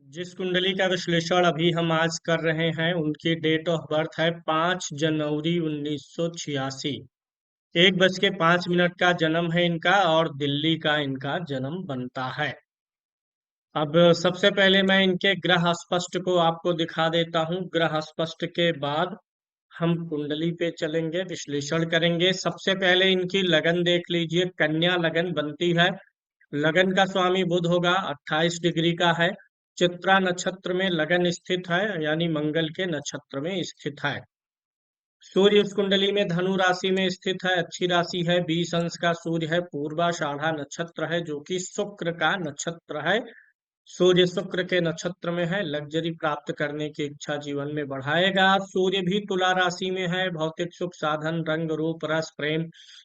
जिस कुंडली का विश्लेषण अभी हम आज कर रहे हैं उनकी डेट ऑफ बर्थ है 5 जनवरी 1986। 1:05 का जन्म है इनका और दिल्ली का इनका जन्म बनता है। अब सबसे पहले मैं इनके ग्रह स्पष्ट को आपको दिखा देता हूँ। ग्रह स्पष्ट के बाद हम कुंडली पे चलेंगे, विश्लेषण करेंगे। सबसे पहले इनकी लगन देख लीजिए, कन्या लगन बनती है। लगन का स्वामी बुध होगा, 28 डिग्री का है। चित्रा नक्षत्र में लगन स्थित है, यानी मंगल के नक्षत्र में स्थित है। सूर्य उस कुंडली में धनु राशि में स्थित है, अच्छी राशि है। 20 अंश का सूर्य है, पूर्वाषाढ़ा नक्षत्र है जो कि शुक्र का नक्षत्र है। सूर्य शुक्र के नक्षत्र में है, लग्जरी प्राप्त करने की इच्छा जीवन में बढ़ाएगा। सूर्य भी तुला राशि में है, भौतिक सुख साधन रंग रूप रस प्रेम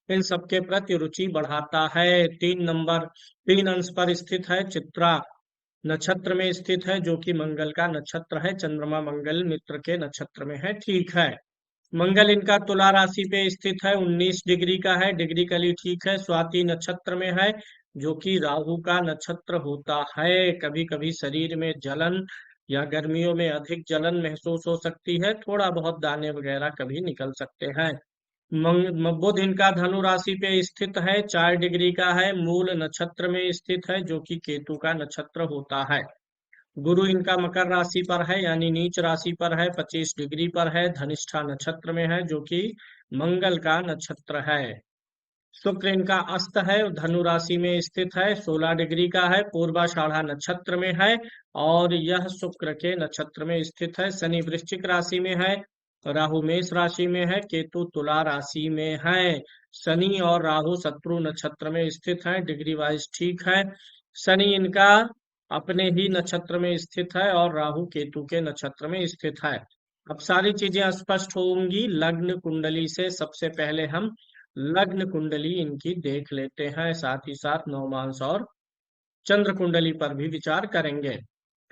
इन सबके प्रति रुचि बढ़ाता है। 3 नंबर 3 अंश पर स्थित है, चित्रा नक्षत्र में स्थित है जो कि मंगल का नक्षत्र है। चंद्रमा मंगल मित्र के नक्षत्र में है, ठीक है। मंगल इनका तुला राशि पे स्थित है, 19 डिग्री का है, डिग्री कली ठीक है। स्वाति नक्षत्र में है जो कि राहु का नक्षत्र होता है। कभी कभी शरीर में जलन या गर्मियों में अधिक जलन महसूस हो सकती है, थोड़ा बहुत दाने वगैरह कभी निकल सकते हैं। बुध इनका धनु राशि पे स्थित है, 4 डिग्री का है, मूल नक्षत्र में स्थित है जो कि केतु का नक्षत्र होता है। गुरु इनका मकर राशि पर है, यानी नीच राशि पर है, 25 डिग्री पर है, धनिष्ठा नक्षत्र में है जो कि मंगल का नक्षत्र है। शुक्र इनका अस्त है, धनु राशि में स्थित है, 16 डिग्री का है, पूर्वाषाढ़ा नक्षत्र में है और यह शुक्र के नक्षत्र में स्थित है। शनि वृश्चिक राशि में है, राहु मेष राशि में है, केतु तुला राशि में है। शनि और राहु शत्रु नक्षत्र में स्थित है, डिग्री वाइज ठीक है। शनि इनका अपने ही नक्षत्र में स्थित है और राहु केतु के नक्षत्र में स्थित है। अब सारी चीजें स्पष्ट होंगी लग्न कुंडली से। सबसे पहले हम लग्न कुंडली इनकी देख लेते हैं, साथ ही साथ नवमांश और चंद्र कुंडली पर भी विचार करेंगे।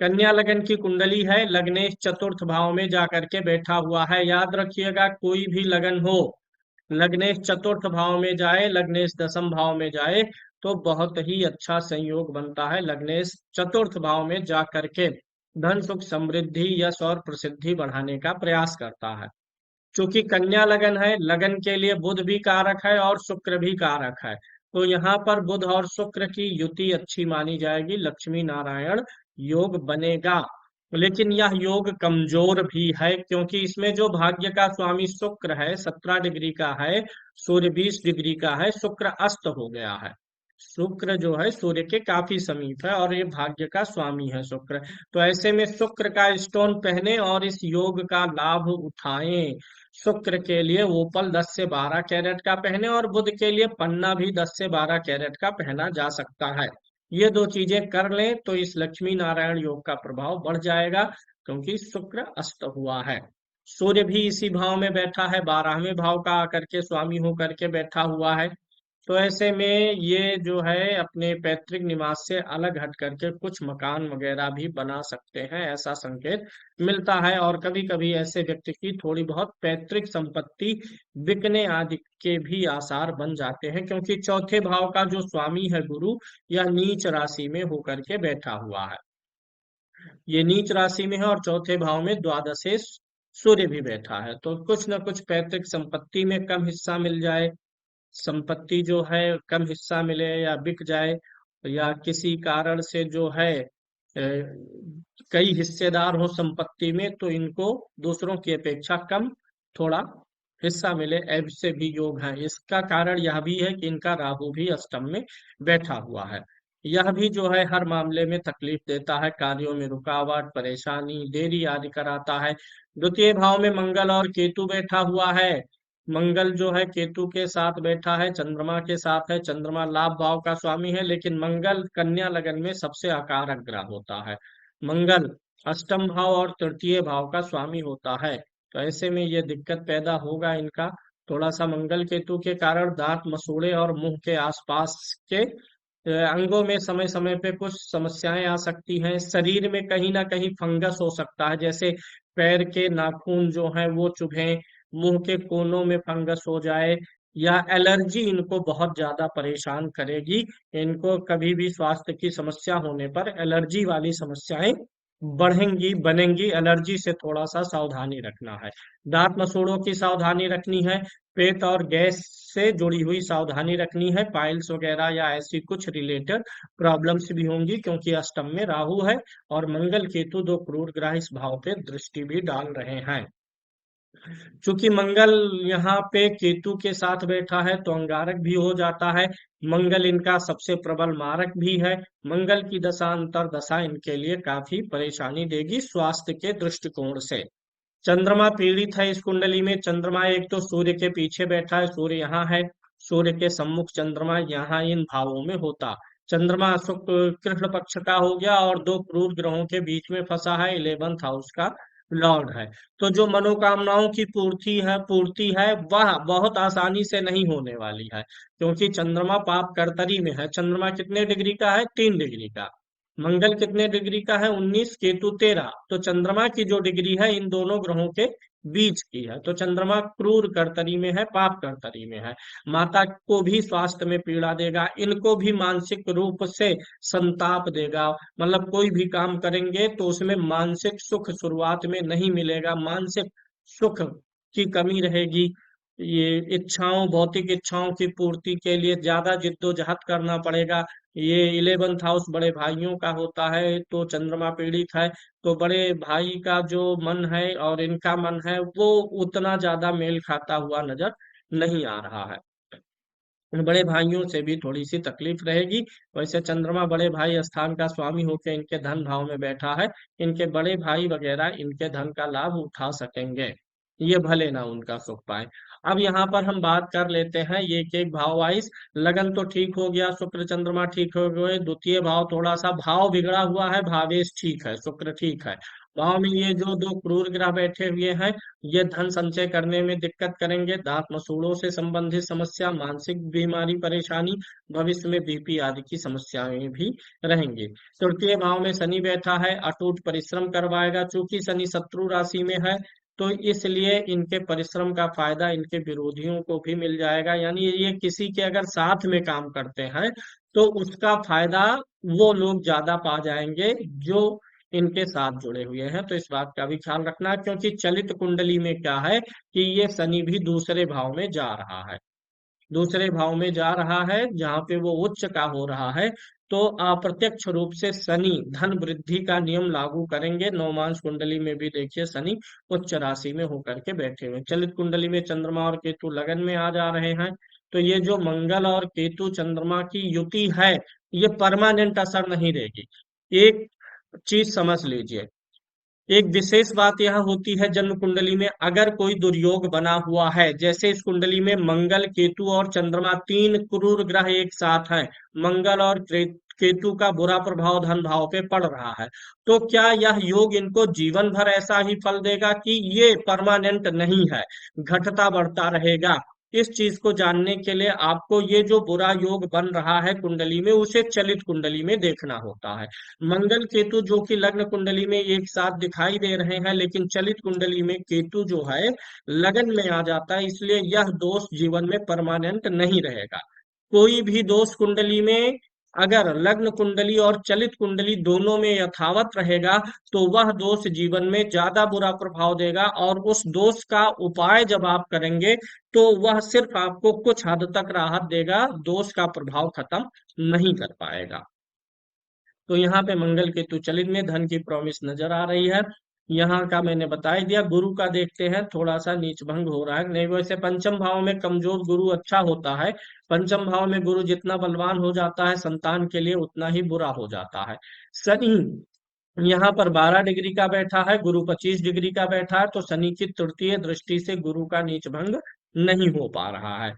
कन्या लगन की कुंडली है, लग्नेश चतुर्थ भाव में जाकर के बैठा हुआ है। याद रखिएगा, कोई भी लगन हो, लग्नेश चतुर्थ भाव में जाए, लग्नेश दशम भाव में जाए तो बहुत ही अच्छा संयोग बनता है। लग्नेश चतुर्थ भाव में जा करके धन सुख समृद्धि यश और प्रसिद्धि बढ़ाने का प्रयास करता है। चूंकि कन्या लगन है, लगन के लिए बुध भी कारक है और शुक्र भी कारक है, तो यहाँ पर बुध और शुक्र की युति अच्छी मानी जाएगी, लक्ष्मी नारायण योग बनेगा। लेकिन यह योग कमजोर भी है क्योंकि इसमें जो भाग्य का स्वामी शुक्र है 17 डिग्री का है, सूर्य 20 डिग्री का है, शुक्र अस्त हो गया है। शुक्र जो है सूर्य के काफी समीप है और ये भाग्य का स्वामी है शुक्र। तो ऐसे में शुक्र का स्टोन पहने और इस योग का लाभ उठाएं। शुक्र के लिए वोपल 10 से 12 कैरेट का पहने और बुध के लिए पन्ना भी 10 से 12 कैरेट का पहना जा सकता है। ये दो चीजें कर लें तो इस लक्ष्मी नारायण योग का प्रभाव बढ़ जाएगा क्योंकि शुक्र अस्त हुआ है। सूर्य भी इसी भाव में बैठा है, 12वें भाव का आकर के स्वामी होकर के बैठा हुआ है। तो ऐसे में ये जो है अपने पैतृक निवास से अलग हट करके कुछ मकान वगैरह भी बना सकते हैं, ऐसा संकेत मिलता है। और कभी कभी ऐसे व्यक्ति की थोड़ी बहुत पैतृक संपत्ति बिकने आदि के भी आसार बन जाते हैं क्योंकि चौथे भाव का जो स्वामी है गुरु, यह नीच राशि में होकर के बैठा हुआ है। ये नीच राशि में है और चौथे भाव में द्वादशे सूर्य भी बैठा है, तो कुछ ना कुछ पैतृक संपत्ति में कम हिस्सा मिल जाए, संपत्ति जो है कम हिस्सा मिले या बिक जाए, या किसी कारण से जो है कई हिस्सेदार हो संपत्ति में तो इनको दूसरों की अपेक्षा कम थोड़ा हिस्सा मिले, ऐसे भी योग है। इसका कारण यह भी है कि इनका राहु भी अष्टम में बैठा हुआ है। यह भी जो है हर मामले में तकलीफ देता है, कार्यों में रुकावट परेशानी देरी आदि कराता है। द्वितीय भाव में मंगल और केतु बैठा हुआ है। मंगल जो है केतु के साथ बैठा है, चंद्रमा के साथ है। चंद्रमा लाभ भाव का स्वामी है लेकिन मंगल कन्या लगन में सबसे अकारक ग्रह होता है। मंगल अष्टम भाव और तृतीय भाव का स्वामी होता है, तो ऐसे में ये दिक्कत पैदा होगा इनका। थोड़ा सा मंगल केतु के कारण दांत मसूड़े और मुंह के आसपास के अंगों में समय समय पे कुछ समस्याएं आ सकती हैं। शरीर में कहीं ना कहीं फंगस हो सकता है, जैसे पैर के नाखून जो हैं वो चुभें, मुंह के कोनों में फंगस हो जाए, या एलर्जी इनको बहुत ज्यादा परेशान करेगी। इनको कभी भी स्वास्थ्य की समस्या होने पर एलर्जी वाली समस्याएं बढ़ेंगी बनेंगी। एलर्जी से थोड़ा सा सावधानी रखना है। दांत मसूड़ों की सावधानी रखनी है। पेट और गैस से जुड़ी हुई सावधानी रखनी है। पाइल्स वगैरह या ऐसी कुछ रिलेटेड प्रॉब्लम्स भी होंगी, क्योंकि अष्टम में राहु है और मंगल केतु दो क्रूर ग्रह इस भाव पे दृष्टि भी डाल रहे हैं। चूंकि मंगल यहाँ पे केतु के साथ बैठा है तो अंगारक भी हो जाता है। मंगल इनका सबसे प्रबल मारक भी है। मंगल की दशा अंतर दशा इनके लिए काफी परेशानी देगी स्वास्थ्य के दृष्टिकोण से। चंद्रमा पीड़ित है इस कुंडली में। चंद्रमा एक तो सूर्य के पीछे बैठा है, सूर्य यहाँ है। सूर्य के सम्मुख चंद्रमा यहाँ इन भावों में होता। चंद्रमा शुक्र कृष्ण पक्ष का हो गया और दो क्रूर ग्रहों के बीच में फंसा है, 11th हाउस का लॉर्ड है। तो जो मनोकामनाओं की पूर्ति है वह बहुत आसानी से नहीं होने वाली है, क्योंकि चंद्रमा पाप कर्तरी में है। चंद्रमा कितने डिग्री का है? 3 डिग्री का। मंगल कितने डिग्री का है? 19, केतु 13। तो चंद्रमा की जो डिग्री है इन दोनों ग्रहों के बीच की है। तो चंद्रमा क्रूर कर्तरी में है, पाप कर्तरी में है। माता को भी स्वास्थ्य में पीड़ा देगा, इनको भी मानसिक रूप से संताप देगा। मतलब कोई भी काम करेंगे तो उसमें मानसिक सुख शुरुआत में नहीं मिलेगा, मानसिक सुख की कमी रहेगी। ये इच्छाओं, भौतिक इच्छाओं की पूर्ति के लिए ज्यादा जिद्दोजहद करना पड़ेगा। ये 11th हाउस बड़े भाइयों का होता है, तो चंद्रमा पीड़ित है तो बड़े भाई का जो मन है और इनका मन है वो उतना ज्यादा मेल खाता हुआ नजर नहीं आ रहा है। बड़े भाइयों से भी थोड़ी सी तकलीफ रहेगी। वैसे चंद्रमा बड़े भाई स्थान का स्वामी होकर इनके धन भाव में बैठा है। इनके बड़े भाई वगैरह इनके धन का लाभ उठा सकेंगे, ये भले ना उनका सुख पाए। अब यहाँ पर हम बात कर लेते हैं ये एक एक भाव वाइज। लगन तो ठीक हो गया, शुक्र चंद्रमा ठीक हो गए। द्वितीय भाव थोड़ा सा भाव बिगड़ा हुआ है, भावेश ठीक है, शुक्र ठीक है। भाव में ये जो दो क्रूर ग्रह बैठे हुए हैं ये धन संचय करने में दिक्कत करेंगे। दांत मसूड़ों से संबंधित समस्या, मानसिक बीमारी, परेशानी, भविष्य में बीपी आदि की समस्याएं भी रहेंगी। तृतीय भाव में शनि बैठा है, अटूट परिश्रम करवाएगा। चूंकि शनि शत्रु राशि में है तो इसलिए इनके परिश्रम का फायदा इनके विरोधियों को भी मिल जाएगा। यानी ये किसी के अगर साथ में काम करते हैं तो उसका फायदा वो लोग ज्यादा पा जाएंगे जो इनके साथ जुड़े हुए हैं। तो इस बात का भी ख्याल रखना, क्योंकि चलित कुंडली में क्या है कि ये शनि भी दूसरे भाव में जा रहा है। दूसरे भाव में जा रहा है जहां पे वो उच्च का हो रहा है। तो अप्रत्यक्ष रूप से शनि धन वृद्धि का नियम लागू करेंगे। नवमांश कुंडली में भी देखिए शनि उच्च राशि में होकर के बैठे हुए हैं। चलित कुंडली में चंद्रमा और केतु लगन में आ जा रहे हैं। तो ये जो मंगल और केतु चंद्रमा की युति है ये परमानेंट असर नहीं देगी। एक चीज समझ लीजिए, एक विशेष बात यह होती है जन्म कुंडली में अगर कोई दुर्योग बना हुआ है, जैसे इस कुंडली में मंगल केतु और चंद्रमा तीन क्रूर ग्रह एक साथ हैं। मंगल और केतु का बुरा प्रभाव धन भाव पे पड़ रहा है। तो क्या यह योग इनको जीवन भर ऐसा ही फल देगा कि ये परमानेंट नहीं है, घटता बढ़ता रहेगा? इस चीज को जानने के लिए आपको ये जो बुरा योग बन रहा है कुंडली में उसे चलित कुंडली में देखना होता है। मंगल केतु जो कि लग्न कुंडली में एक साथ दिखाई दे रहे हैं, लेकिन चलित कुंडली में केतु जो है लगन में आ जाता है, इसलिए यह दोष जीवन में परमानेंट नहीं रहेगा। कोई भी दोष कुंडली में अगर लग्न कुंडली और चलित कुंडली दोनों में यथावत रहेगा तो वह दोष जीवन में ज्यादा बुरा प्रभाव देगा, और उस दोष का उपाय जब आप करेंगे तो वह सिर्फ आपको कुछ हद तक राहत देगा, दोष का प्रभाव खत्म नहीं कर पाएगा। तो यहाँ पे मंगल केतु चलित में धन की प्रॉमिस नजर आ रही है। यहाँ का मैंने बता ही दिया। गुरु का देखते हैं, थोड़ा सा नीच भंग हो रहा है। नहीं, वैसे पंचम भाव में कमजोर गुरु अच्छा होता है। पंचम भाव में गुरु जितना बलवान हो जाता है संतान के लिए उतना ही बुरा हो जाता है। शनि यहाँ पर 12 डिग्री का बैठा है, गुरु 25 डिग्री का बैठा है, तो शनि की तृतीय दृष्टि से गुरु का नीच भंग नहीं हो पा रहा है।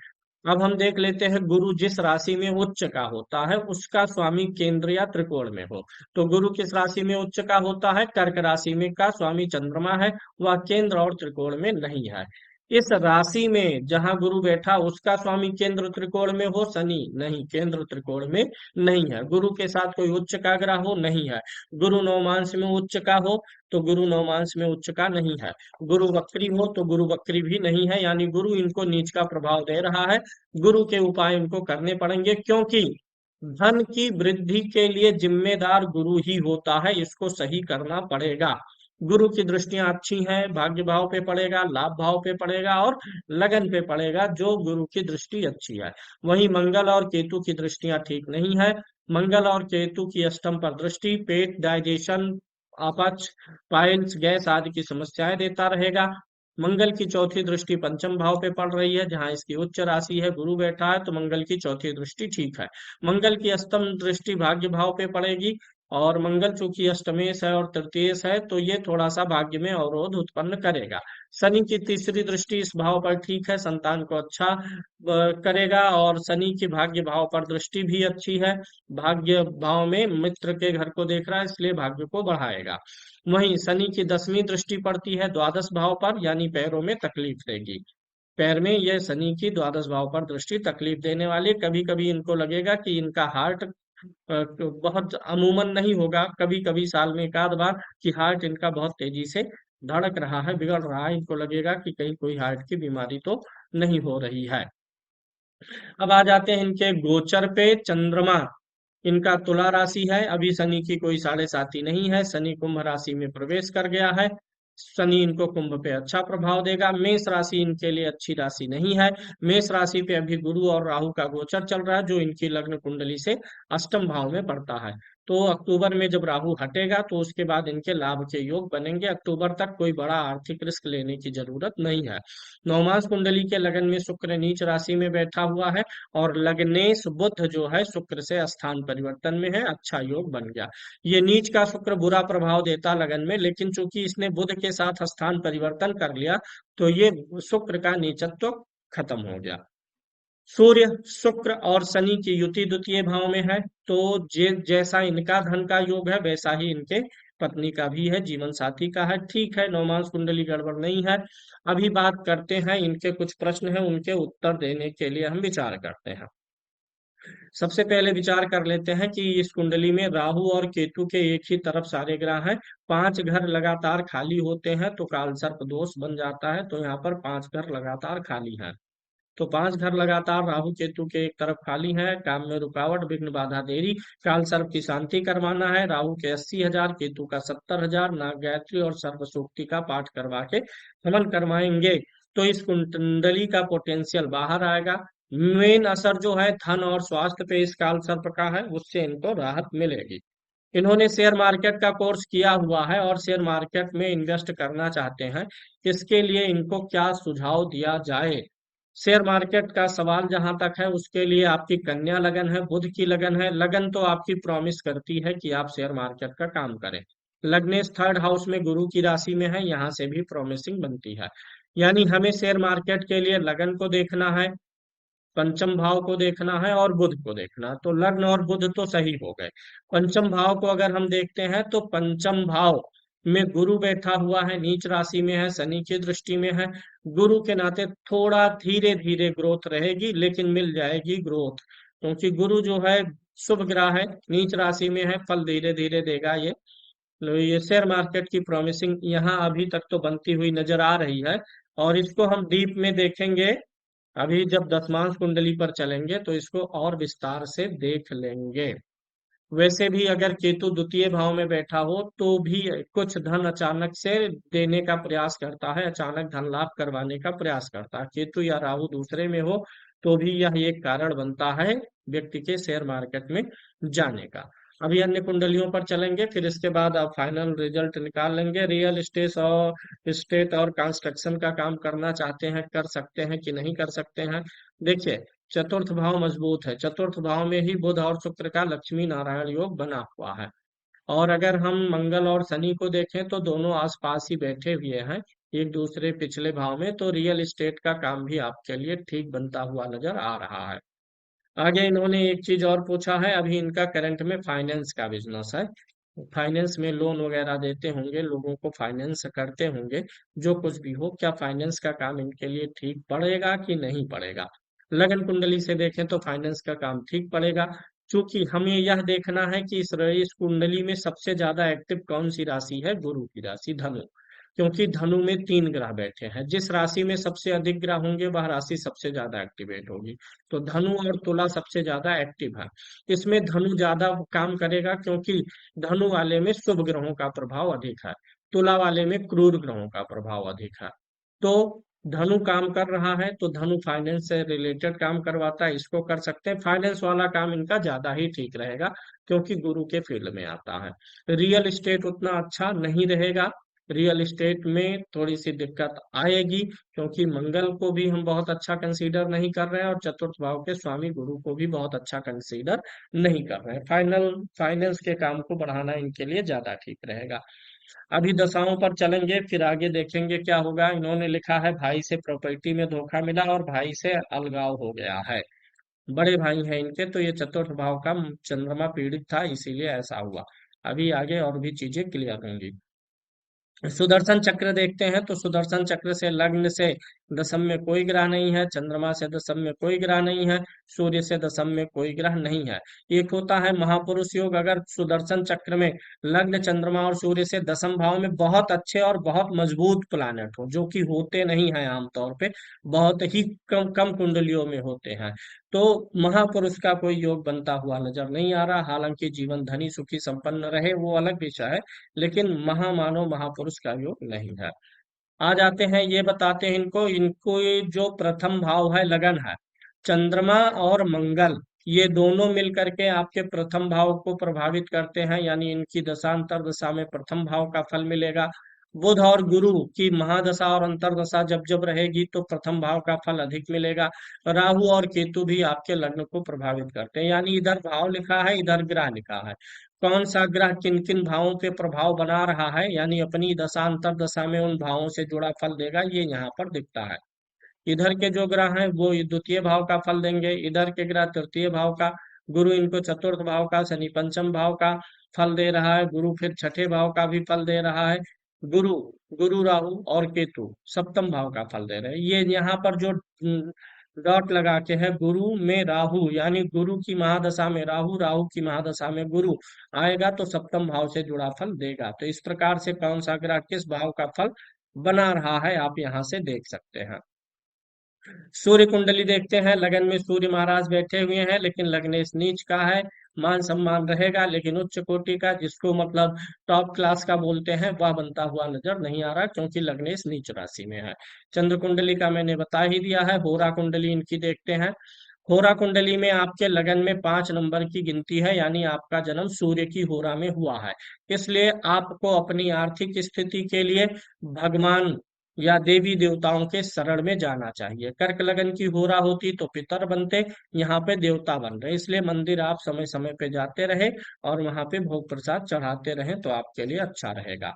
अब हम देख लेते हैं गुरु जिस राशि में उच्च का होता है उसका स्वामी केंद्र या त्रिकोण में हो। तो गुरु किस राशि में उच्च का होता है? कर्क राशि में का स्वामी चंद्रमा है, वह केंद्र और त्रिकोण में नहीं है। इस राशि में जहां गुरु बैठा उसका स्वामी केंद्र त्रिकोण में हो, शनि नहीं, केंद्र त्रिकोण में नहीं है। गुरु के साथ कोई उच्च का ग्रह हो, नहीं है। गुरु नवमांश में उच्च का हो तो गुरु नवमांश में उच्च का नहीं है। गुरु वक्री हो तो गुरु वक्री भी नहीं है, यानी गुरु इनको नीच का प्रभाव दे रहा है। गुरु के उपाय इनको करने पड़ेंगे, क्योंकि धन की वृद्धि के लिए जिम्मेदार गुरु ही होता है, इसको सही करना पड़ेगा। गुरु की दृष्टियां अच्छी हैं, भाग्य भाव पे पड़ेगा, लाभ भाव पे पड़ेगा और लगन पे पड़ेगा, जो गुरु की दृष्टि अच्छी है। वहीं मंगल और केतु की दृष्टियां ठीक नहीं है। मंगल और केतु की अष्टम पर दृष्टि पेट, डाइजेशन, अपच, पाइल्स, गैस आदि की समस्याएं देता रहेगा। मंगल की चौथी दृष्टि पंचम भाव पे पड़ रही है, जहां इसकी उच्च राशि है, गुरु बैठा है, तो मंगल की चौथी दृष्टि ठीक है। मंगल की अष्टम दृष्टि भाग्य भाव पे पड़ेगी, और मंगल चूंकि अष्टमेश है और तृतीयेश है, तो ये थोड़ा सा भाग्य में अवरोध उत्पन्न करेगा। शनि की तीसरी दृष्टि इस भाव पर ठीक है, संतान को अच्छा करेगा, और शनि की भाग्य भाव पर दृष्टि भी अच्छी है। भाग्य भाव में मित्र के घर को देख रहा है, इसलिए भाग्य को बढ़ाएगा। वहीं शनि की 10वीं दृष्टि पड़ती है द्वादश भाव पर, यानी पैरों में तकलीफ देगी। पैर में यह शनि की द्वादश भाव पर दृष्टि तकलीफ देने वाली। कभी कभी इनको लगेगा कि इनका हार्ट बहुत अमूमन नहीं होगा, कभी कभी साल में एक आध बार, कि हार्ट इनका बहुत तेजी से धड़क रहा है, बिगड़ रहा है, इनको लगेगा कि कहीं कोई हार्ट की बीमारी तो नहीं हो रही है। अब आ जाते हैं इनके गोचर पे। चंद्रमा इनका तुला राशि है, अभी शनि की कोई साढ़े साथी नहीं है, शनि कुंभ राशि में प्रवेश कर गया है। शनि इनको कुंभ पे अच्छा प्रभाव देगा। मेष राशि इनके लिए अच्छी राशि नहीं है। मेष राशि पे अभी गुरु और राहु का गोचर चल रहा है, जो इनकी लग्न कुंडली से अष्टम भाव में पड़ता है। तो अक्टूबर में जब राहु हटेगा, तो उसके बाद इनके लाभ के योग बनेंगे। अक्टूबर तक कोई बड़ा आर्थिक रिस्क लेने की जरूरत नहीं है। नवमास कुंडली के लगन में शुक्र नीच राशि में बैठा हुआ है, और लग्नेश बुध जो है शुक्र से स्थान परिवर्तन में है, अच्छा योग बन गया। ये नीच का शुक्र बुरा प्रभाव देता लगन में, लेकिन चूंकि इसने बुध के साथ स्थान परिवर्तन कर लिया, तो ये शुक्र का नीचत्व खत्म हो गया। सूर्य, शुक्र और शनि की युति द्वितीय भाव में है, तो जैसा इनका धन का योग है, वैसा ही इनके पत्नी का भी है, जीवन साथी का है। ठीक है, नवमास कुंडली गड़बड़ नहीं है। अभी बात करते हैं, इनके कुछ प्रश्न हैं, उनके उत्तर देने के लिए हम विचार करते हैं। सबसे पहले विचार कर लेते हैं कि इस कुंडली में राहु और केतु के एक ही तरफ सारे ग्रह हैं। 5 घर लगातार खाली होते हैं तो काल सर्प दोष बन जाता है, तो यहाँ पर 5 घर लगातार खाली हैं। तो 5 घर लगातार राहु केतु के एक तरफ खाली है, काम में रुकावट, विघ्न, बाधा, देरी। काल सर्प की शांति करवाना है, राहु के 80,000, केतु का 70,000, नाग गायत्री और सर्प सूक्ति का पाठ करवा के हवन करवाएंगे, तो इस कुंडली का पोटेंशियल बाहर आएगा। मेन असर जो है धन और स्वास्थ्य पे इस काल सर्प का है, उससे इनको राहत मिलेगी। इन्होंने शेयर मार्केट का कोर्स किया हुआ है और शेयर मार्केट में इन्वेस्ट करना चाहते हैं, इसके लिए इनको क्या सुझाव दिया जाए? शेयर मार्केट का सवाल जहां तक है, उसके लिए आपकी कन्या लगन है, बुध की लगन है। लगन तो आपकी प्रॉमिस करती है कि आप शेयर मार्केट का काम करें। लग्नेश थर्ड हाउस में गुरु की राशि में है, यहाँ से भी प्रॉमिसिंग बनती है। यानी हमें शेयर मार्केट के लिए लगन को देखना है, पंचम भाव को देखना है और बुध को देखना है। तो लग्न और बुध तो सही हो गए। पंचम भाव को अगर हम देखते हैं, तो पंचम भाव में गुरु बैठा हुआ है, नीच राशि में है, शनि की दृष्टि में है। गुरु के नाते थोड़ा धीरे धीरे ग्रोथ रहेगी, लेकिन मिल जाएगी ग्रोथ, क्योंकि गुरु जो है शुभ ग्रह है, नीच राशि में है, फल धीरे धीरे देगा ये। लो, ये शेयर मार्केट की प्रॉमिसिंग यहाँ अभी तक तो बनती हुई नजर आ रही है, और इसको हम डीप में देखेंगे। अभी जब दसमांश कुंडली पर चलेंगे, तो इसको और विस्तार से देख लेंगे। वैसे भी अगर केतु द्वितीय भाव में बैठा हो, तो भी कुछ धन अचानक से देने का प्रयास करता है, अचानक धन लाभ करवाने का प्रयास करता है। केतु या राहु दूसरे में हो, तो भी यह एक कारण बनता है व्यक्ति के शेयर मार्केट में जाने का। अभी अन्य कुंडलियों पर चलेंगे, फिर इसके बाद आप फाइनल रिजल्ट निकाल लेंगे। रियल स्टेट और कंस्ट्रक्शन का काम करना चाहते हैं, कर सकते हैं कि नहीं कर सकते हैं? देखिए, चतुर्थ भाव मजबूत है, चतुर्थ भाव में ही बुध और शुक्र का लक्ष्मी नारायण योग बना हुआ है। और अगर हम मंगल और शनि को देखें, तो दोनों आसपास ही बैठे हुए हैं एक दूसरे पिछले भाव में, तो रियल एस्टेट का काम भी आपके लिए ठीक बनता हुआ नजर आ रहा है। आगे इन्होंने एक चीज और पूछा है, अभी इनका करंट में फाइनेंस का बिजनेस है, फाइनेंस में लोन वगैरह देते होंगे, लोगों को फाइनेंस करते होंगे। जो कुछ भी हो, क्या फाइनेंस का काम इनके लिए ठीक पड़ेगा कि नहीं पड़ेगा? लगन कुंडली से देखें तो फाइनेंस का काम ठीक पड़ेगा। क्योंकि हमें यह देखना है कि इस कुंडली में सबसे ज्यादा एक्टिव कौन सी राशि है, गुरु की राशि धनु। क्योंकि धनु में 3 ग्रह बैठे हैं। जिस राशि में सबसे अधिक ग्रह होंगे वह राशि सबसे ज्यादा एक्टिवेट होगी। तो धनु और तुला सबसे ज्यादा एक्टिव है। इसमें धनु ज्यादा काम करेगा क्योंकि धनु वाले में शुभ ग्रहों का प्रभाव अधिक है, तुला वाले में क्रूर ग्रहों का प्रभाव अधिक है। तो धनु काम कर रहा है तो धनु फाइनेंस से रिलेटेड काम करवाता है, इसको कर सकते हैं। फाइनेंस वाला काम इनका ज्यादा ही ठीक रहेगा क्योंकि गुरु के फील्ड में आता है। रियल एस्टेट उतना अच्छा नहीं रहेगा, रियल एस्टेट में थोड़ी सी दिक्कत आएगी क्योंकि मंगल को भी हम बहुत अच्छा कंसीडर नहीं कर रहे हैं और चतुर्थ भाव के स्वामी गुरु को भी बहुत अच्छा कंसीडर नहीं कर रहे हैं। फाइनेंस के काम को बढ़ाना इनके लिए ज्यादा ठीक रहेगा। अभी दशाओं पर चलेंगे, फिर आगे देखेंगे क्या होगा। इन्होंने लिखा है भाई से प्रॉपर्टी में धोखा मिला और भाई से अलगाव हो गया है। बड़े भाई हैं इनके, तो ये चतुर्थ भाव का चंद्रमा पीड़ित था इसीलिए ऐसा हुआ। अभी आगे और भी चीजें क्लियर होंगी। सुदर्शन चक्र देखते हैं तो सुदर्शन चक्र से लग्न से दशम में कोई ग्रह नहीं है, चंद्रमा से दशम में कोई ग्रह नहीं है, सूर्य से दशम में कोई ग्रह नहीं है। एक होता है महापुरुष योग, अगर सुदर्शन चक्र में लग्न चंद्रमा और सूर्य से दशम भाव में बहुत अच्छे और बहुत मजबूत प्लानेट हो, जो कि होते नहीं हैं आमतौर पे, बहुत ही कम कम कुंडलियों में होते हैं, तो महापुरुष का कोई योग बनता हुआ नजर नहीं आ रहा। हालांकि जीवन धनी सुखी संपन्न रहे वो अलग विषय है, लेकिन महामानव महापुरुष का योग नहीं है। आ जाते हैं, ये बताते हैं इनको, ये जो प्रथम भाव है लगन है, चंद्रमा और मंगल ये दोनों मिल करके आपके प्रथम भाव को प्रभावित करते हैं, यानी इनकी दशांतर दशा में प्रथम भाव का फल मिलेगा। बुध और गुरु की महादशा और अंतरदशा जब जब रहेगी तो प्रथम भाव का फल अधिक मिलेगा। राहु और केतु भी आपके लग्न को प्रभावित करते हैं, यानी इधर भाव लिखा है इधर ग्रह लिखा है, कौन सा ग्रह किन किन भावों पे प्रभाव बना रहा है, यानी अपनी दशांतर दशा में उन भावों से जुड़ा फल देगा, ये यहाँ पर दिखता है। इधर के जो ग्रह हैं वो द्वितीय भाव का फल देंगे, इधर के ग्रह तृतीय भाव का। गुरु इनको चतुर्थ भाव का, शनि पंचम भाव का फल दे रहा है, गुरु फिर छठे भाव का भी फल दे रहा है। गुरु गुरु राहु और केतु सप्तम भाव का फल दे रहे हैं। ये यहाँ पर जो डॉट लगा के है, गुरु में राहु, यानी गुरु की महादशा में राहु, राहु की महादशा में गुरु आएगा तो सप्तम भाव से जुड़ा फल देगा। तो इस प्रकार से कौन सा ग्रह किस भाव का फल बना रहा है आप यहाँ से देख सकते हैं। सूर्य कुंडली देखते हैं, लगन में सूर्य महाराज बैठे हुए हैं लेकिन लग्नेश नीच का है। मान सम्मान रहेगा लेकिन उच्च कोटि का, जिसको मतलब टॉप क्लास का बोलते हैं, वह बनता हुआ नजर नहीं आ रहा क्योंकि लग्नेश नीच राशि में है। चंद्र कुंडली का मैंने बता ही दिया है। होरा कुंडली इनकी देखते हैं। होरा कुंडली में आपके लगन में 5 नंबर की गिनती है, यानी आपका जन्म सूर्य की होरा में हुआ है। इसलिए आपको अपनी आर्थिक स्थिति के लिए भगवान या देवी देवताओं के शरण में जाना चाहिए। कर्क लगन की होरा होती तो पितर बनते, यहाँ पे देवता बन रहे, इसलिए मंदिर आप समय समय पे जाते रहे और वहां पे भोग प्रसाद चढ़ाते रहें तो आपके लिए अच्छा रहेगा।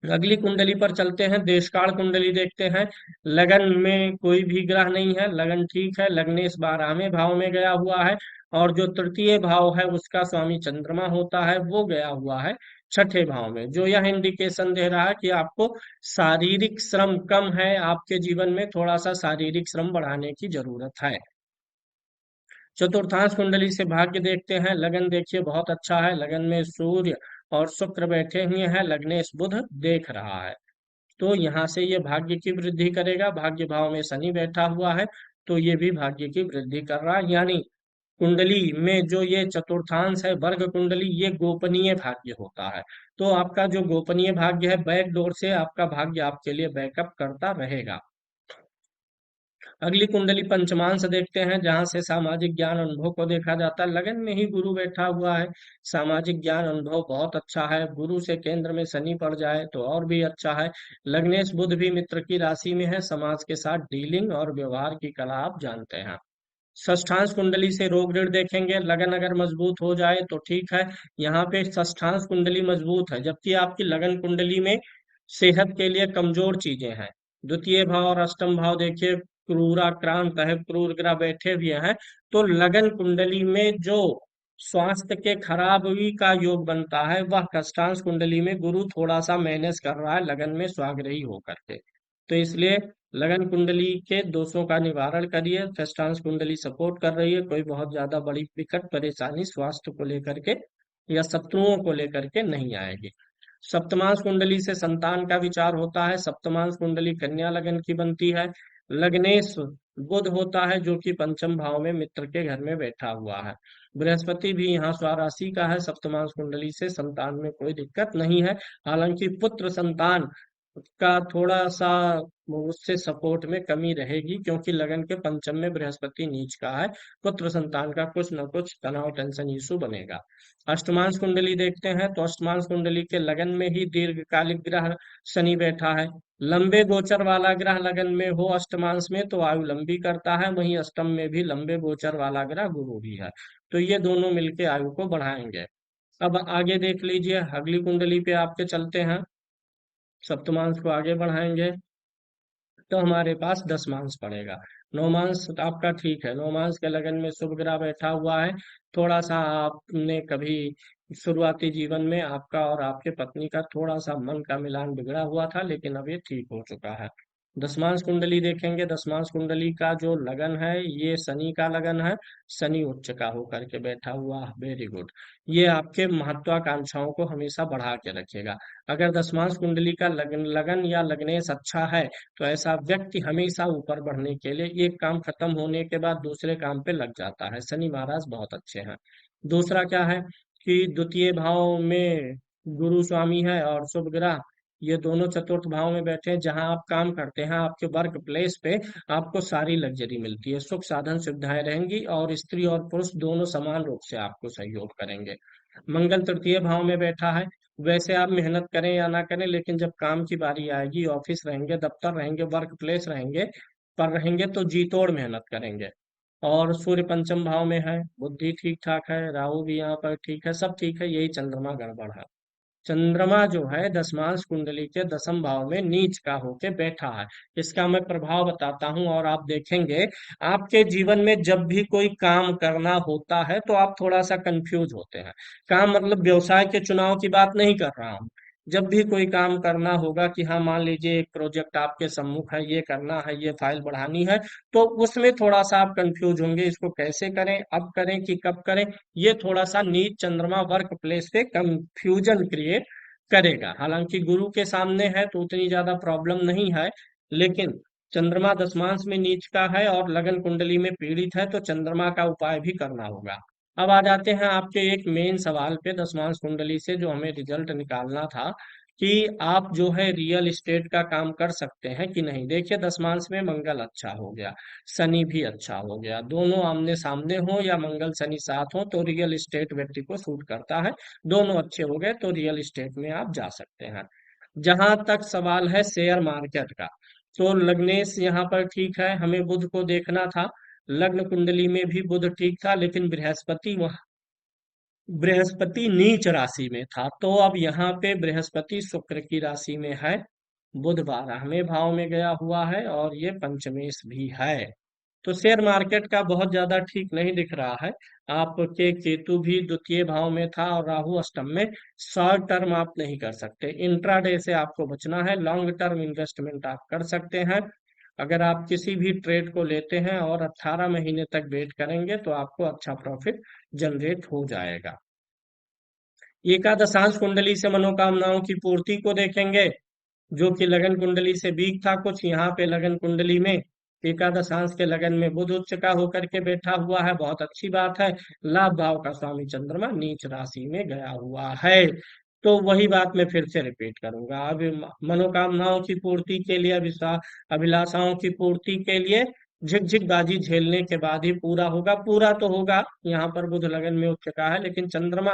अगली कुंडली पर चलते हैं, देशकाल कुंडली देखते हैं। लगन में कोई भी ग्रह नहीं है, लगन ठीक है, लग्नेश 12वें भाव में गया हुआ है और जो तृतीय भाव है उसका स्वामी चंद्रमा होता है वो गया हुआ है छठे भाव में, जो यह इंडिकेशन दे रहा है कि आपको शारीरिक श्रम कम है, आपके जीवन में थोड़ा सा शारीरिक श्रम बढ़ाने की जरूरत है। चतुर्थांश कुंडली से भाग्य देखते हैं। लगन देखिए बहुत अच्छा है, लगन में सूर्य और शुक्र बैठे हुए हैं, लग्नेश बुध देख रहा है, तो यहाँ से ये भाग्य की वृद्धि करेगा। भाग्य भाव में शनि बैठा हुआ है तो ये भी भाग्य की वृद्धि कर रहा है, यानी कुंडली में जो ये चतुर्थांश है वर्ग कुंडली, ये गोपनीय भाग्य होता है। तो आपका जो गोपनीय भाग्य है, बैक डोर से आपका भाग्य आपके लिए बैकअप करता रहेगा। अगली कुंडली पंचमांश देखते हैं, जहां से सामाजिक ज्ञान अनुभव को देखा जाता है। लगन में ही गुरु बैठा हुआ है, सामाजिक ज्ञान अनुभव बहुत अच्छा है। गुरु से केंद्र में शनि पड़ जाए तो और भी अच्छा है। लग्नेश बुध भी मित्र की राशि में है, समाज के साथ डीलिंग और व्यवहार की कला आप जानते हैं। षष्ठांश कुंडली से रोग ऋण देखेंगे, लगन अगर मजबूत हो जाए तो ठीक है। यहाँ पे षष्ठांश कुंडली मजबूत है, जबकि आपकी लगन कुंडली में सेहत के लिए कमजोर चीजें हैं। द्वितीय भाव और अष्टम भाव देखिए क्रूराक्रांत है, क्रूर ग्रह बैठे हुए हैं, तो लगन कुंडली में जो स्वास्थ्य के खराबी का योग बनता है वह षष्ठांश कुंडली में गुरु थोड़ा सा मैनेज कर रहा है लगन में स्वाग्रही होकर के। तो इसलिए लगन कुंडली के दोषों का निवारण करिए, षष्ठांश कुंडली सपोर्ट कर रही है, कोई बहुत ज्यादा बड़ी विकट परेशानी स्वास्थ्य को लेकर के या शत्रुओं को लेकर के नहीं आएगी। सप्तमांश कुंडली से संतान का विचार होता है। सप्तमांश कुंडली कन्या लगन की बनती है। लग्नेश बुध होता है जो कि पंचम भाव में मित्र के घर में बैठा हुआ है। बृहस्पति भी यहाँ स्वराशि का है। सप्तमांश कुंडली से संतान में कोई दिक्कत नहीं है। हालांकि पुत्र संतान का थोड़ा सा उससे सपोर्ट में कमी रहेगी, क्योंकि लगन के पंचम में बृहस्पति नीच का है। पुत्र संतान का कुछ न कुछ तनाव, टेंशन, इशू बनेगा। अष्टमांश कुंडली देखते हैं तो अष्टमांश कुंडली के लगन में ही दीर्घकालिक ग्रह शनि बैठा है। लंबे गोचर वाला ग्रह लगन में हो अष्टमांश में तो आयु लंबी करता है, वहीं अष्टम में भी लंबे गोचर वाला ग्रह गुरु भी है, तो ये दोनों मिलके आयु को बढ़ाएंगे। अब आगे देख लीजिए, अगली कुंडली पे आपके चलते हैं। सप्तमांश को आगे बढ़ाएंगे तो हमारे पास 10 मांस पड़ेगा। 9 मांस आपका ठीक है। 9 मांस के लगन में शुभ ग्रह बैठा हुआ है। थोड़ा सा आपने कभी शुरुआती जीवन में आपका और आपके पत्नी का थोड़ा सा मन का मिलान बिगड़ा हुआ था, लेकिन अब ये ठीक हो चुका है। 10 मांस कुंडली देखेंगे। 10 मांस कुंडली का जो लगन है ये शनि का लगन है। शनि उच्च का होकर के बैठा हुआ, वेरी गुड। ये आपके महत्वाकांक्षाओं को हमेशा बढ़ा के रखेगा। अगर 10 मांस कुंडली का लगन लगन या लग्नेश अच्छा है तो ऐसा व्यक्ति हमेशा ऊपर बढ़ने के लिए एक काम खत्म होने के बाद दूसरे काम पे लग जाता है। शनि महाराज बहुत अच्छे हैं। दूसरा क्या है कि द्वितीय भाव में गुरु स्वामी है और शुभ ग्रह, ये दोनों चतुर्थ भाव में बैठे हैं। जहां आप काम करते हैं आपके वर्क प्लेस पे आपको सारी लग्जरी मिलती है, सुख साधन सुविधाएं रहेंगी और स्त्री और पुरुष दोनों समान रूप से आपको सहयोग करेंगे। मंगल तृतीय भाव में बैठा है। वैसे आप मेहनत करें या ना करें, लेकिन जब काम की बारी आएगी, ऑफिस रहेंगे, दफ्तर रहेंगे, वर्क प्लेस रहेंगे, पर रहेंगे तो जी तोड़ मेहनत करेंगे। और सूर्य पंचम भाव में है। बुद्धि ठीक ठाक है। राहु भी यहाँ पर ठीक है, सब ठीक है, यही चंद्रमा गड़बड़ है। चंद्रमा जो है 10 मांस कुंडली के 10म भाव में नीच का होके बैठा है। इसका मैं प्रभाव बताता हूँ और आप देखेंगे आपके जीवन में जब भी कोई काम करना होता है तो आप थोड़ा सा कंफ्यूज होते हैं। काम मतलब व्यवसाय के चुनाव की बात नहीं कर रहा हूँ। जब भी कोई काम करना होगा कि हाँ मान लीजिए एक प्रोजेक्ट आपके सम्मुख है, ये करना है, ये फाइल बढ़ानी है, तो उसमें थोड़ा सा आप कंफ्यूज होंगे, इसको कैसे करें, अब करें कि कब करें। ये थोड़ा सा नीच चंद्रमा वर्क प्लेस पे कंफ्यूजन क्रिएट करेगा। हालांकि गुरु के सामने है तो उतनी ज्यादा प्रॉब्लम नहीं है, लेकिन चंद्रमा 10 मांस में नीच का है और लगन कुंडली में पीड़ित है, तो चंद्रमा का उपाय भी करना होगा। अब आ जाते हैं आपके एक मेन सवाल पे। 10 मांस कुंडली से जो हमें रिजल्ट निकालना था कि आप जो है रियल एस्टेट का काम कर सकते हैं कि नहीं। देखिए 10 मांस में मंगल अच्छा हो गया, शनि भी अच्छा हो गया, दोनों आमने सामने हो या मंगल शनि साथ हो तो रियल एस्टेट व्यक्ति को सूट करता है। दोनों अच्छे हो गए तो रियल एस्टेट में आप जा सकते हैं। जहां तक सवाल है शेयर मार्केट का, तो लग्नेश यहाँ पर ठीक है, हमें बुध को देखना था। लग्न कुंडली में भी बुध ठीक था, लेकिन बृहस्पति नीच राशि में था, तो अब यहाँ पे बृहस्पति शुक्र की राशि में है। बुध 12वें भाव में गया हुआ है और ये पंचमेश भी है। तो शेयर मार्केट का बहुत ज्यादा ठीक नहीं दिख रहा है। आपके केतु भी द्वितीय भाव में था और राहु अष्टम में। शॉर्ट टर्म आप नहीं कर सकते, इंट्राडे से आपको बचना है। लॉन्ग टर्म इन्वेस्टमेंट आप कर सकते हैं। अगर आप किसी भी ट्रेड को लेते हैं और 18 महीने तक वेट करेंगे तो आपको अच्छा प्रॉफिट जनरेट हो जाएगा। एकादशांश कुंडली से मनोकामनाओं की पूर्ति को देखेंगे, जो कि लगन कुंडली से वीक था कुछ। यहाँ पे लगन कुंडली में एकादशांश के लगन में बुध उच्च का होकर के बैठा हुआ है, बहुत अच्छी बात है। लाभ भाव का स्वामी चंद्रमा नीच राशि में गया हुआ है। तो वही बात मैं फिर से रिपीट करूंगा। अब मनोकामनाओं की पूर्ति के लिए, अभिलाषाओं की पूर्ति के लिए झिकझिक बाजी झेलने के बाद ही पूरा होगा। पूरा तो होगा, यहाँ पर बुध लगन में उच्च का है, लेकिन चंद्रमा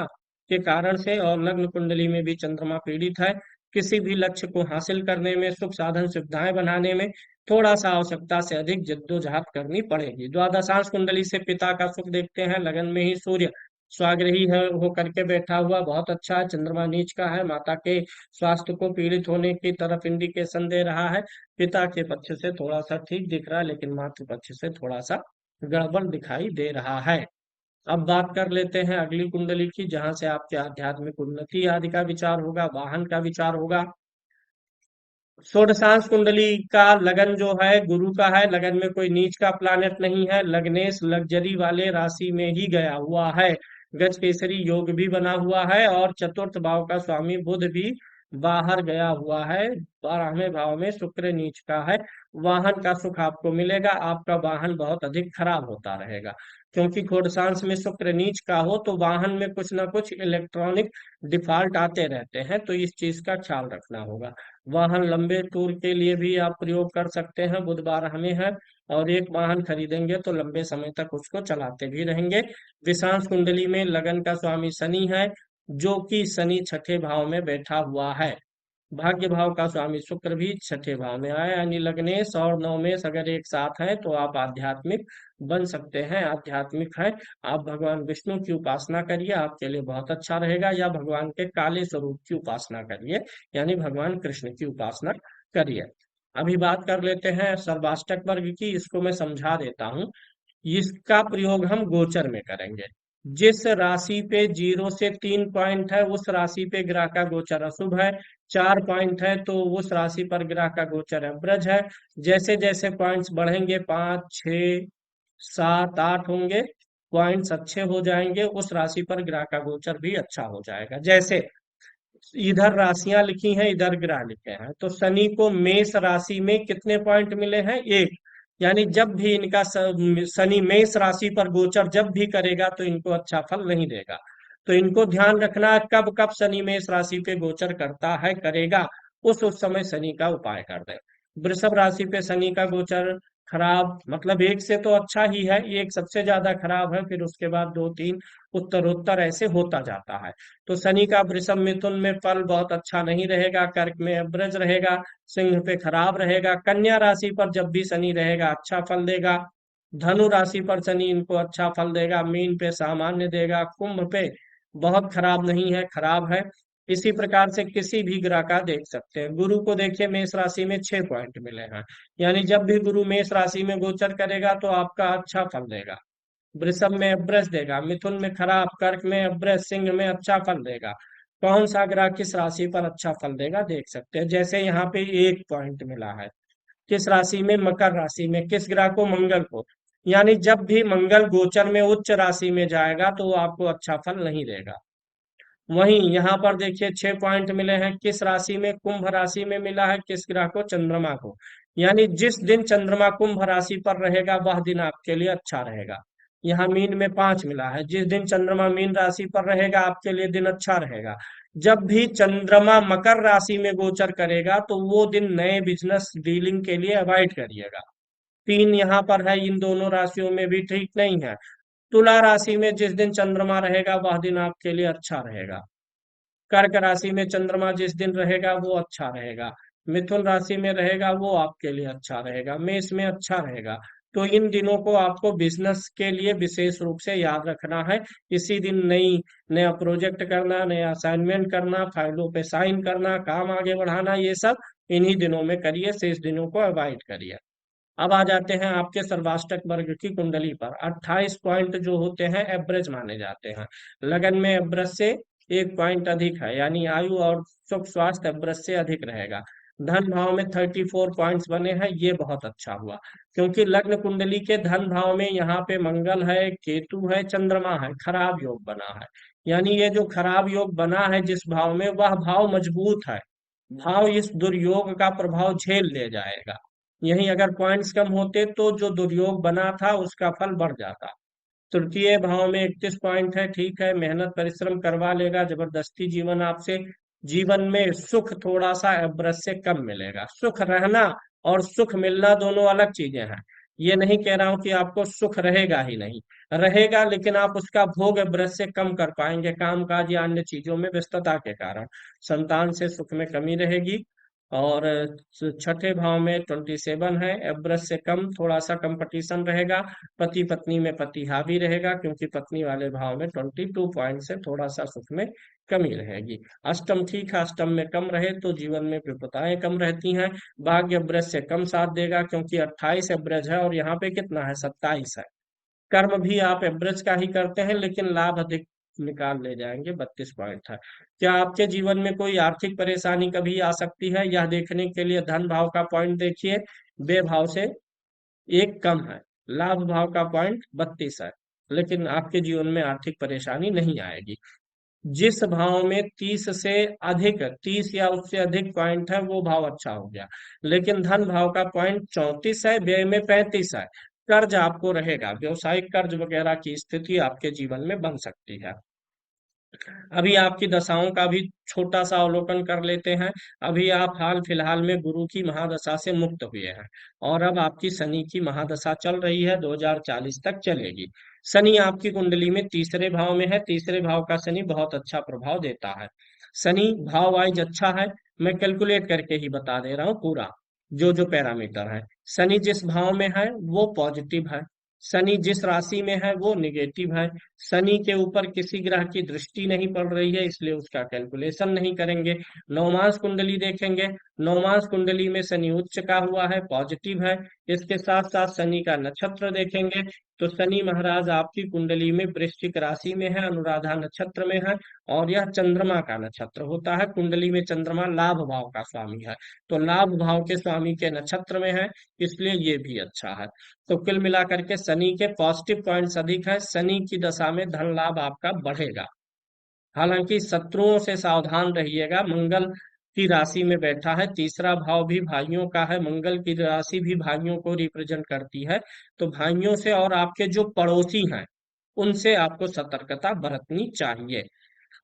के कारण से और लग्न कुंडली में भी चंद्रमा पीड़ित है। किसी भी लक्ष्य को हासिल करने में, सुख साधन सुविधाएं बनाने में थोड़ा सा आवश्यकता से अधिक जद्दोजहद करनी पड़ेगी। द्वादशांश कुंडली से पिता का सुख देखते हैं। लगन में ही सूर्य स्वाग्रही है हो करके बैठा हुआ, बहुत अच्छा है। चंद्रमा नीच का है, माता के स्वास्थ्य को पीड़ित होने की तरफ इंडिकेशन दे रहा है। पिता के पक्ष से थोड़ा सा ठीक दिख रहा है, लेकिन मातृ पक्ष से थोड़ा सा गड़बड़ दिखाई दे रहा है। अब बात कर लेते हैं अगली कुंडली की, जहां से आपके आध्यात्मिक उन्नति आदि का विचार होगा, वाहन का विचार होगा। षोडशांश कुंडली का लगन जो है गुरु का है। लगन में कोई नीच का प्लानेट नहीं है। लग्नेश लग्जरी वाले राशि में ही गया हुआ है। गज केसरी योग भी बना हुआ है और चतुर्थ भाव का स्वामी बुध भी बाहर गया हुआ है, 12वें भाव में शुक्र नीच का है। वाहन का सुख आपको मिलेगा, आपका वाहन बहुत अधिक खराब होता रहेगा, क्योंकि खोडसांस में शुक्र नीच का हो तो वाहन में कुछ ना कुछ इलेक्ट्रॉनिक डिफॉल्ट आते रहते हैं, तो इस चीज का ख्याल रखना होगा। वाहन लंबे टूर के लिए भी आप प्रयोग कर सकते हैं, बुध 12 में है, और एक वाहन खरीदेंगे तो लंबे समय तक उसको चलाते भी रहेंगे। विषांश कुंडली में लगन का स्वामी शनि है, जो कि शनि छठे भाव में बैठा हुआ है। भाग्य भाव का स्वामी शुक्र भी छठे भाव में आया, यानी लग्नेश और नवमेश अगर एक साथ है तो आप आध्यात्मिक बन सकते हैं, आध्यात्मिक है। आप भगवान विष्णु की उपासना करिए, आपके लिए बहुत अच्छा रहेगा, या भगवान के काले स्वरूप की उपासना करिए, यानी भगवान कृष्ण की उपासना करिए। अभी बात कर लेते हैं सर्वाष्टक वर्ग की, इसको मैं समझा देता हूँ। इसका प्रयोग हम गोचर में करेंगे। जिस राशि पे 0 से 3 पॉइंट है उस राशि पे ग्रह का गोचर अशुभ है। 4 पॉइंट है तो उस राशि पर ग्रह का गोचर अभ्रज है। जैसे जैसे पॉइंट्स बढ़ेंगे, 5, 6, 7, 8 होंगे, पॉइंट्स अच्छे हो जाएंगे, उस राशि पर ग्रह का गोचर भी अच्छा हो जाएगा। जैसे इधर राशियां लिखी हैं, इधर ग्रह लिखे हैं, तो शनि को मेष राशि में कितने पॉइंट मिले हैं? 1। यानी जब भी इनका शनि मेष राशि पर गोचर जब भी करेगा तो इनको अच्छा फल नहीं देगा। तो इनको ध्यान रखना है, कब कब शनि मेष राशि पे गोचर करता है, करेगा, उस समय शनि का उपाय कर दे। वृषभ राशि पे शनि का गोचर खराब, मतलब एक से तो अच्छा ही है, एक सबसे ज्यादा खराब है, फिर उसके बाद 2, 3 उत्तरोत्तर ऐसे होता जाता है। तो शनि का वृषभ मिथुन में फल बहुत अच्छा नहीं रहेगा, कर्क में अभ्रज रहेगा, सिंह पे खराब रहेगा, कन्या राशि पर जब भी शनि रहेगा अच्छा फल देगा, धनु राशि पर शनि इनको अच्छा फल देगा, मीन पे सामान्य देगा, कुंभ पे बहुत खराब नहीं है, खराब है। इसी प्रकार से किसी भी ग्रह का देख सकते हैं। गुरु को देखिए, मेष राशि में 6 पॉइंट मिले हैं, यानी जब भी गुरु मेष राशि में गोचर करेगा तो आपका अच्छा फल देगा। वृषभ में अभ्रस देगा, मिथुन में खराब, कर्क में अभ्रस, सिंह में अच्छा फल देगा। कौन सा ग्रह किस राशि पर अच्छा फल देगा देख सकते हैं। जैसे यहाँ पे 1 पॉइंट मिला है, किस राशि में? मकर राशि में। किस ग्रह को? मंगल को। यानी जब भी मंगल गोचर में उच्च राशि में जाएगा तो वो आपको अच्छा फल नहीं देगा। वहीं यहाँ पर देखिए 6 पॉइंट मिले हैं, किस राशि में? कुंभ राशि में मिला है, किस ग्रह को? चंद्रमा को। यानी जिस दिन चंद्रमा कुंभ राशि पर रहेगा वह दिन आपके लिए अच्छा रहेगा। यहाँ मीन में 5 मिला है, जिस दिन चंद्रमा मीन राशि पर रहेगा आपके लिए दिन अच्छा रहेगा। जब भी चंद्रमा मकर राशि में गोचर करेगा तो वो दिन नए बिजनेस डीलिंग के लिए अवॉइड करिएगा। 3 यहाँ पर है, इन दोनों राशियों में भी ठीक नहीं है। तुला राशि में जिस दिन चंद्रमा रहेगा वह दिन आपके लिए अच्छा रहेगा। कर्क राशि में चंद्रमा जिस दिन रहेगा वो अच्छा रहेगा। मिथुन राशि में रहेगा वो आपके लिए अच्छा रहेगा। मेष में अच्छा रहेगा। तो इन दिनों को आपको बिजनेस के लिए विशेष रूप से याद रखना है। इसी दिन नया प्रोजेक्ट करना, नया असाइनमेंट करना, फाइलों पे साइन करना, काम आगे बढ़ाना, ये सब इन्हीं दिनों में करिए, शेष दिनों को अवॉइड करिए। अब आ जाते हैं आपके सर्वाष्टक वर्ग की कुंडली पर। 28 पॉइंट जो होते हैं एवरेज माने जाते हैं। लगन में एवरेज से 1 पॉइंट अधिक है, यानी आयु और सुख स्वास्थ्य एवरेज से अधिक रहेगा। धन भाव में 34 पॉइंट्स बने हैं, ये बहुत अच्छा हुआ, क्योंकि लग्न कुंडली के धन भाव में यहाँ पे मंगल है, केतु है, चंद्रमा है, खराब योग बना है। यानी ये जो खराब योग बना है जिस भाव में, वह भाव मजबूत है, भाव इस दुर्योग का प्रभाव झेल ले जाएगा। यही अगर पॉइंट्स कम होते तो जो दुर्योग बना था उसका फल बढ़ जाता। तृतीय भाव में 31 पॉइंट है, ठीक है, मेहनत परिश्रम करवा लेगा, जबरदस्ती जीवन आपसे। जीवन में सुख थोड़ा सा एवरेज से कम मिलेगा। सुख रहना और सुख मिलना दोनों अलग चीजें हैं। ये नहीं कह रहा हूं कि आपको सुख रहेगा ही नहीं, रहेगा, लेकिन आप उसका भोग एवरेज से कम कर पाएंगे, काम काज या अन्य चीजों में व्यस्तता के कारण। संतान से सुख में कमी रहेगी। और छठे भाव में 27 है, एवरेज से कम, थोड़ा सा कंपटीशन रहेगा। पति पत्नी में पति हावी रहेगा, क्योंकि पत्नी वाले भाव में 22 पॉइंट से थोड़ा सा सुख में कमी रहेगी। अष्टम ठीक है, अष्टम में कम रहे तो जीवन में विपदाएं कम रहती हैं। भाग्य एवरेज से कम साथ देगा, क्योंकि 28 एवरेज है और यहाँ पे कितना है? 27 है। कर्म भी आप एवरेज का ही करते हैं, लेकिन लाभ अधिक निकाल ले जाएंगे, 32 पॉइंट है। क्या आपके जीवन में कोई आर्थिक परेशानी कभी आ सकती है? यह देखने के लिए धन भाव का पॉइंट देखिए, बे भाव से एक कम है। लाभ भाव का पॉइंट 32 है, लेकिन आपके जीवन में आर्थिक परेशानी नहीं आएगी। जिस भाव में 30 या उससे अधिक पॉइंट है वो भाव अच्छा हो गया। लेकिन धन भाव का पॉइंट 34 है, व्यय में 35 है। कर्ज आपको रहेगा, व्यवसायिक कर्ज वगैरह की स्थिति आपके जीवन में बन सकती है। अभी आपकी दशाओं का भी छोटा सा अवलोकन कर लेते हैं। अभी आप हाल फिलहाल में गुरु की महादशा से मुक्त हुए हैं, और अब आपकी शनि की महादशा चल रही है, 2040 तक चलेगी। शनि आपकी कुंडली में तीसरे भाव में है। तीसरे भाव का शनि बहुत अच्छा प्रभाव देता है। शनि भाव वाइज अच्छा है। मैं कैलकुलेट करके ही बता दे रहा हूँ पूरा, जो जो पैरामीटर है। शनि जिस भाव में है वो पॉजिटिव है। शनि जिस राशि में है वो निगेटिव है। शनि के ऊपर किसी ग्रह की दृष्टि नहीं पड़ रही है, इसलिए उसका कैलकुलेशन नहीं करेंगे। नवमांश कुंडली देखेंगे। नवमांश कुंडली में शनि उच्च का हुआ है, पॉजिटिव है। इसके साथ साथ शनि का नक्षत्र देखेंगे, तो शनि महाराज आपकी कुंडली में वृश्चिक राशि में है, अनुराधा नक्षत्र में है। और यह चंद्रमा का नक्षत्र होता है। कुंडली में चंद्रमा लाभ भाव का स्वामी है, तो लाभ भाव के स्वामी के नक्षत्र में है, इसलिए ये भी अच्छा है। तो कुल मिलाकर के शनि के पॉजिटिव पॉइंट्स अधिक है। शनि की दशा में धन लाभ आपका बढ़ेगा। हालांकि शत्रुओं से सावधान रहिएगा। मंगल की राशि में बैठा है, तीसरा भाव भी भाइयों का है, मंगल की राशि भी भाइयों को रिप्रेजेंट करती है। तो भाइयों से और आपके जो पड़ोसी हैं उनसे आपको सतर्कता बरतनी चाहिए।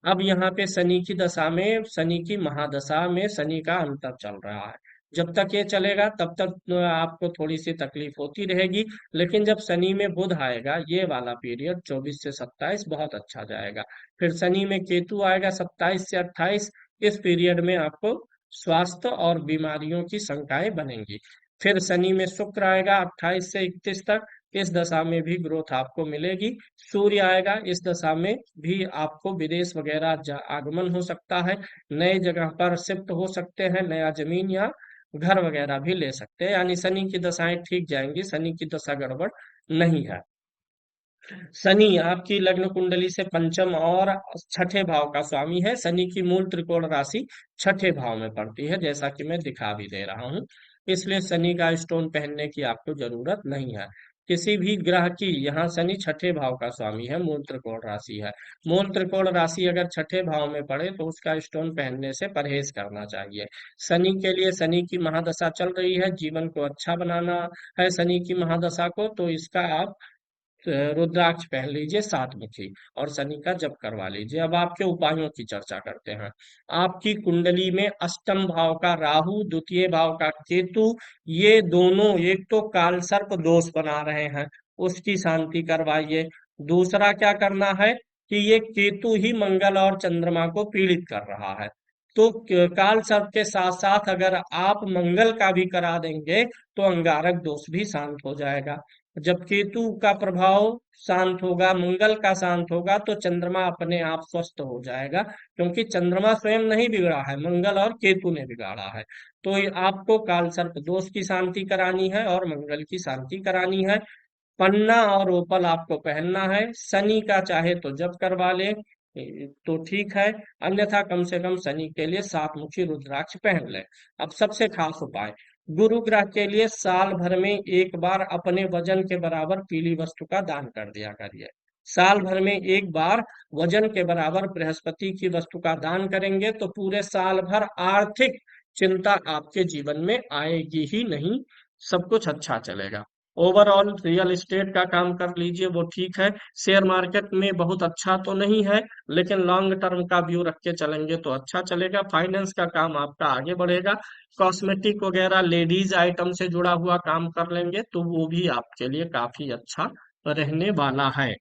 अब यहाँ पे शनि की दशा में, शनि की महादशा में शनि का अंतर चल रहा है। जब तक ये चलेगा तब तक आपको थोड़ी सी तकलीफ होती रहेगी। लेकिन जब शनि में बुध आएगा, ये वाला पीरियड 24 से 27 बहुत अच्छा जाएगा। फिर शनि में केतु आएगा 27 से 28। इस पीरियड में आपको स्वास्थ्य और बीमारियों की शंकाएं बनेंगी। फिर शनि में शुक्र आएगा 28 से 31 तक। इस दशा में भी ग्रोथ आपको मिलेगी। सूर्य आएगा, इस दशा में भी आपको विदेश वगैरह आगमन हो सकता है। नए जगह पर शिफ्ट हो सकते हैं, नया जमीन या घर वगैरह भी ले सकते हैं। यानी शनि की दशाएं ठीक जाएंगी, शनि की दशा गड़बड़ नहीं है। शनि आपकी लग्न कुंडली से पंचम और छठे भाव का स्वामी है। शनि की मूल त्रिकोण राशि छठे भाव में पड़ती है, जैसा कि मैं दिखा भी दे रहा हूँ। इसलिए शनि का स्टोन पहनने की आपको जरूरत नहीं है। किसी भी ग्रह की, यहाँ शनि छठे भाव का स्वामी है, मूल त्रिकोण राशि है। मूल त्रिकोण राशि अगर छठे भाव में पड़े तो उसका स्टोन पहनने से परहेज करना चाहिए। शनि के लिए, शनि की महादशा चल रही है, जीवन को अच्छा बनाना है शनि की महादशा को, तो इसका आप रुद्राक्ष पहन लीजिए 7 मुखी, और शनि का जप करवा लीजिए। अब आपके उपायों की चर्चा करते हैं। आपकी कुंडली में अष्टम भाव का राहु, द्वितीय भाव का केतु, ये दोनों एक तो काल सर्प दोष बना रहे हैं, उसकी शांति करवाइए। दूसरा क्या करना है कि ये केतु ही मंगल और चंद्रमा को पीड़ित कर रहा है। तो काल सर्प के साथ साथ अगर आप मंगल का भी करा देंगे तो अंगारक दोष भी शांत हो जाएगा। जब केतु का प्रभाव शांत होगा, मंगल का शांत होगा, तो चंद्रमा अपने आप स्वस्थ हो जाएगा, क्योंकि चंद्रमा स्वयं नहीं बिगड़ा है, मंगल और केतु ने बिगाड़ा है। तो ये आपको काल सर्प दोष की शांति करानी है और मंगल की शांति करानी है। पन्ना और ओपल आपको पहनना है। शनि का चाहे तो जप करवा ले तो ठीक है, अन्यथा कम से कम शनि के लिए 7 मुखी रुद्राक्ष पहन ले। अब सबसे खास उपाय, गुरु ग्रह के लिए साल भर में एक बार अपने वजन के बराबर पीली वस्तु का दान कर दिया करिए। साल भर में एक बार वजन के बराबर बृहस्पति की वस्तु का दान करेंगे तो पूरे साल भर आर्थिक चिंता आपके जीवन में आएगी ही नहीं, सब कुछ अच्छा चलेगा। ओवरऑल रियल एस्टेट का काम कर लीजिए, वो ठीक है। शेयर मार्केट में बहुत अच्छा तो नहीं है, लेकिन लॉन्ग टर्म का व्यू रख के चलेंगे तो अच्छा चलेगा। फाइनेंस का काम आपका आगे बढ़ेगा। कॉस्मेटिक वगैरह लेडीज आइटम से जुड़ा हुआ काम कर लेंगे तो वो भी आपके लिए काफी अच्छा रहने वाला है।